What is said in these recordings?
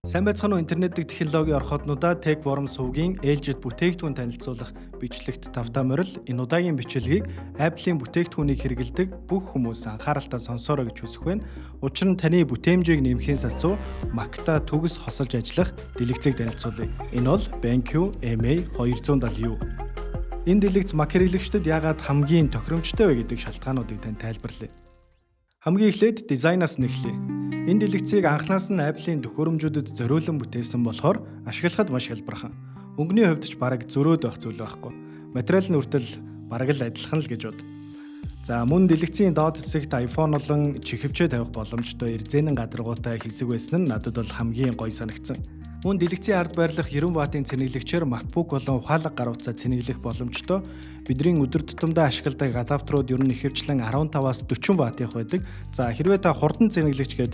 Сайн байцгаана уу интернет технологийн орхотнуудаа Tech Forum сувгийн ээлжид бүтээгдэхүүн танилцуулах бичлэгт тавтаа морил энэ удаагийн бичлэгийг Apple-ийн бүтээгдэхүүнийг хэрэглэдэг бүх хүмүүс анхааралтай сонсоорой гэж хүсэх байна. Учир нь таны бүтээмжийг нэмэхийн сацуу Mac-та төгс хосолж ажиллах дэлгэцийг танилцуулъя. Энэ бол BenQ MA270U. Энэ дэлгэц Mac хэрэглэгчдэд яагаад хамгийн тохиромжтой вэ гэдэг шалтгаануудыг тань тайлбарлая. Хамгийн эхлээд дизайнаас нэхлэе. Энэ дэлгэцийг анхнаас нь Apple-ийн төхөөрөмжүүдэд зориулан бүтээсэн болохоор ашиглахад маш хялбархан. Өнгөний хувьд ч бараг зөрөөд байх зүйл байхгүй. Материал нь хүртэл бараг л адилхан л гэж бод. За мөн дэлгэцийн доод хэсэгт iPhone болон чихвчээ тавих боломжтой эрзэнэн гадаргуутай хэсэг байсан нь надад бол хамгийн гоё санагдсан. Мөн дэлгэцийн ард байрлах 90 ваттын цэнэглэгчээр MacBook болон ухаалаг гар утсаа цэнэглэх боломжтой. Бидний өдөр тутамдаа ашигладаг адаптерууд ер нь ихэвчлэн 15-аас 40 ваттынх байдаг. За хэрвээ та хурдан цэнэглэгч гээд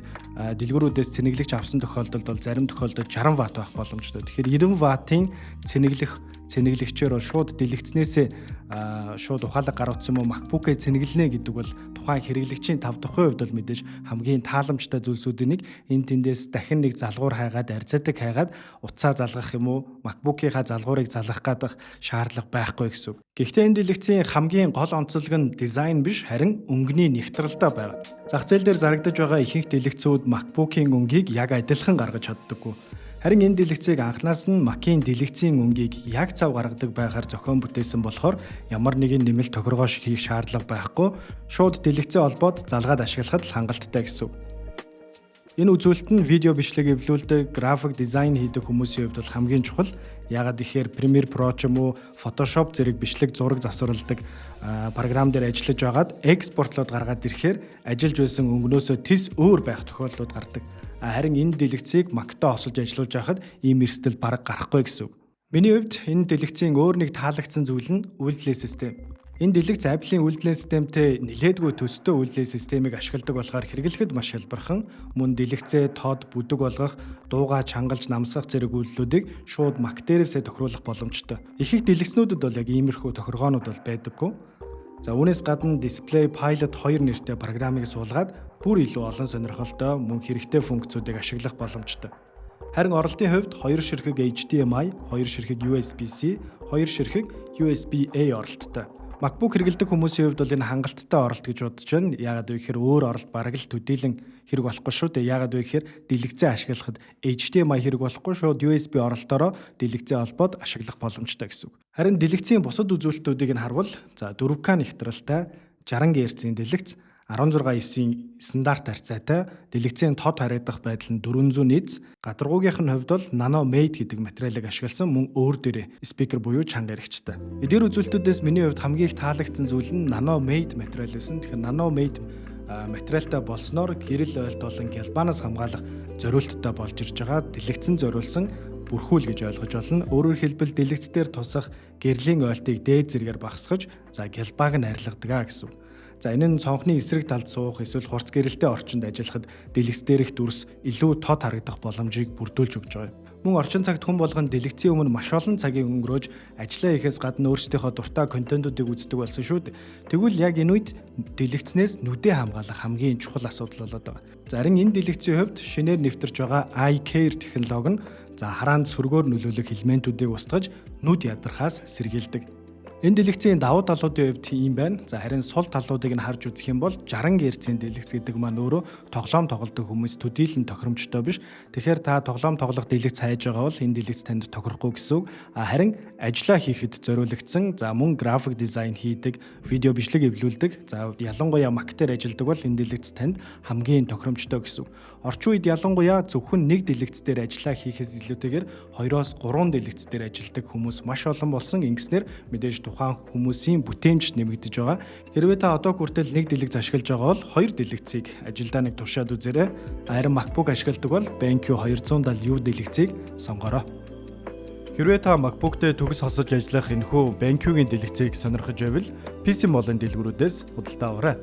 дэлгүүрүүдээс цэнэглэгч авсан тохиолдолд бол зарим тохиолдолд 60 ватт байх боломжтой. Тэгэхээр 90 ваттын цэнэглэгчээр бол шууд дэлгэцнээсээ шууд ухаалаг гар утсан мөн MacBook-ыг цэнэглэнэ гэдэг бол тухайн хэрэглэгчийн 5 дахь хувьд бол мэдээж хамгийн тааламжтай зүйлсүүдийн нэг. Энэ тэндээс дахин нэг залгуур хайгаад арзаадаг хайгаад утсаа залгах юм уу MacBook-ийнхаа залгуурыг залгах гадах шаардлага байхгүй гэсэн үг. Гэхдээ энэ дэлгэцийн хамгийн гол онцлог нь дизайн биш харин өнгөний нэгтралтай байгаа. Зах зээл дээр зарагдаж байгаа ихэнх дэлгэцүүд MacBook-ийн өнгийг яг адилхан гаргаж чаддаггүй. Харин энэ дэлгэцийг анхнаас нь Mac-ийн дэлгэцийн өнгийг яг цав гаргадаг байхаар зохион бүтээсэн болохоор ямар нэгэн нэмэлт тохиргоош хийх шаардлага байхгүй. Шууд дэлгэцээ олбоод залгаад ашиглахад л хангалттай гэсэн үг. Энэ үзүүлэлт нь видео бичлэг эвлүүлдэг, график дизайн хийдэг хүмүүсийн хувьд бол хамгийн чухал. Яагаад гэхээр Premiere Pro ч юм уу, Photoshop зэрэг бичлэг зураг засварладаг програм дээр ажиллаж байгаад экспортлоод гаргаад ирэхээр ажиллаж байсан өнгөнөөсөө тис өөр байх тохиолдлууд гардаг. Харин энэ дэлгэцийг Mac-та хосолж ажиллуулж байхад ийм эрсдэл бараг гарахгүй гэсэн үг. Миний хувьд энэ дэлгэцийн өөр нэг таалагдсан зүйл нь үйлдэлээ систем. Энэ дэлгэц Apple-ийн үйлдэлээ системтэй нэлээдгүй төстэй үйлдэлээ системийг ашигладаг болохоор хэрэглэхэд маш хялбархан, мөн дэлгэцээ тод бүдэг болгох, дуугаа чангалж намсах зэрэг үйлдэлүүдийг шууд Mac дээрээсээ тохируулах боломжтой. Ихэнх дэлгэцнүүдэд бол яг иймэрхүү тохиргоонууд бол байдаггүй. За үүнээс гадна Display Pilot 2 нэртэй програмыг суулгаад бүр илүү олон сонирхолтой мөн хэрэгтэй функцүүдийг ашиглах боломжтой. Харин оролтын хувьд 2 ширхэг HDMI, 2 ширхэг USB-C, 2 ширхэг USB-A оролттой. MacBook хэрэглэдэг хүмүүсийн хувьд бол энэ хангалттай оролт гэж бодож байна. Яагаад вэ гэхээр өөр оролт бараг л төдийлөн хэрэг болохгүй шүү дээ. Яагаад вэ гэхээр дэлгэцээ ашиглахад HDMI хэрэг болохгүй шууд USB оролтоороо дэлгэцээ холбоод ашиглах боломжтой гэсэн үг. Харин дэлгэцийн бусад үзүүлэлтүүдийг нь харвал 4K нэгтралтай 60 Гц-ийн дэлгэц 16:9-ийн стандарт харьцаатай дэлгэцийн тод харагдах байдал нь 400 Nits, гадаргуугийнх нь хувьд бол Nano Mate гэдэг материалыг ашигласан мөн өөр дээрээ спикер буюу чанга хэрэгчтэй. Эдгээр үзүүлэлтүүдээс миний хувьд хамгийн их таалагдсан зүйл нь Nano Mate материал байсан. Тэгэхээр Nano Mate материалтай болсноор гэрэл ойлт болон галбанаас хамгаалах зориулттай болж ирж байгаа дэлгэцэн зориулсан бүрхүүл гэж ойлгож болно. Өөрөөр хэлбэл дэлгэц дээр тусах гэрлийн ойлтыг дээд зэргээр багасгаж галбааг нь арилгадаг гэсэн. За энэ нь цонхны эсрэг талд суух эсвэл хурц гэрэлтэй орчинд ажиллахад дэлгэц дээрх дүрс илүү тод харагдах боломжийг бүрдүүлж өгч байгаа юм. Мөн орчин цагт хүн болгон дэлгэцийн өмнө маш олон цагийг өнгөрөөж ажиллаа хийхээс гадна өөрсдийнхөө дуртай контентуудыг үздэг болсон шүү дээ. Тэгвэл яг энэ үед дэлгэцнээс нүдээ хамгаалах хамгийн чухал асуудал болоод байгаа. Зарим энэ дэлгэцийн хувьд шинээр нэвтэрч байгаа Eye Care технологи нь хараанд сөргөөр нөлөөлөх элементүүдийг устгаж нүд ядархаас сэргийлдэг. Энэ дэлгэцийн давуу талуудын хувьд ийм байна. Харин сул талуудыг нь харж үзэх юм бол 60 Гц-ийн дэлгэц гэдэг маань өөрөө тоглоом тоглодог хүмүүс төдийлөн тохиромжтой биш. Тэгэхээр та тоглоом тоглох дэлгэц хайж байгаа бол энэ дэлгэц танд тохирохгүй гэсэн үг. Харин ажиллаа хийхэд зориулагдсан, мөн график дизайн хийдэг, видео бичлэг эвлүүлдэг, ялангуяа Mac дээр ажилладаг бол энэ дэлгэц танд хамгийн тохиромжтой гэсэн үг. Орчин үед ялангуяа зөвхөн нэг дэлгэц дээр ажиллаа хийхээс илүүтэйгээр 2-оос 3 дэлгэц дээр ажилладаг хүмүүс маш олон болсон. Ингэснээр мэдээж тухайн хүмүүсийн бүтээмж нэмэгдэж байгаа. Хэрвээ та одоо хүртэл нэг дэлгэц ашиглаж байгаа бол 2 дэлгэцийг ажилдаа нэг туршаад үзээрэй. Харин MacBook ашигладаг бол BenQ 270U дэлгэцийг сонгоорой. Хэрвээ та MacBook дээр төгс хосож ажиллах энэхүү BenQ-гийн дэлгэцийг сонирхож байвал PC Mall-ын дэлгүүрүүдээс худалдаа аваарай.